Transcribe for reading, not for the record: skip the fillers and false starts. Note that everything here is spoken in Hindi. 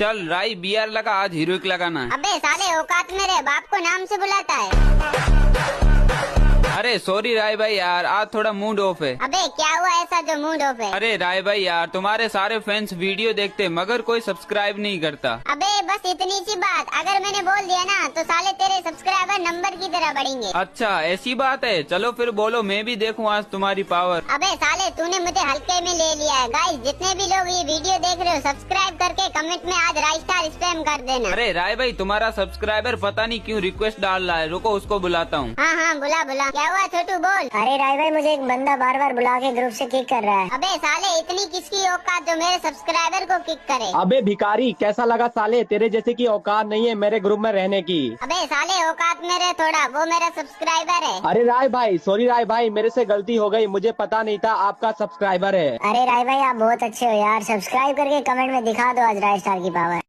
चल राई बियर लगा, आज हीरोइक लगाना है। अबे साले औकात में रहे, बाप को नाम से बुलाता है। अरे सॉरी राय भाई यार, आज थोड़ा मूड ऑफ है। अबे क्या हुआ ऐसा जो मूड ऑफ है? अरे राय भाई यार, तुम्हारे सारे फैंस वीडियो देखते मगर कोई सब्सक्राइब नहीं करता। अबे बस इतनी सी बात, अगर मैंने बोल दिया ना तो साले तेरे सब्सक्राइबर नंबर की तरह बढ़ेंगे। अच्छा ऐसी बात है, चलो फिर बोलो, मैं भी देखूं आज तुम्हारी पावर। अबे साले तूने मुझे हल्के में ले लिया है। गाइस जितने भी लोग ये वीडियो देख रहे हो, सब्सक्राइब करके कमेंट में आज राइस्टार स्पैम कर देना। अरे राय भाई, तुम्हारा सब्सक्राइबर पता नहीं क्यों रिक्वेस्ट डाल रहा है, रुको उसको बुलाता हूँ। हाँ हाँ बुला बुला। क्या हुआ छोटू बोल। अरे राय भाई, मुझे एक बंदा बार बार बुला के ग्रुप से किक कर रहा है। अबे साले इतनी किसकी औकात जो मेरे सब्सक्राइबर को किक करे? अबे भिखारी, कैसा लगा साले? तेरे जैसे की औकात नहीं है मेरे ग्रुप में रहने की। अबे साले औकात मेरे थोड़ा, वो मेरा सब्सक्राइबर है। अरे राय भाई, सॉरी राय भाई, मेरे से गलती हो गई, मुझे पता नहीं था आपका सब्सक्राइबर है। अरे राय भाई, आप बहुत अच्छे हो यार। सब्सक्राइब करके कमेंट में दिखा दो आज राइस्टार की पावर।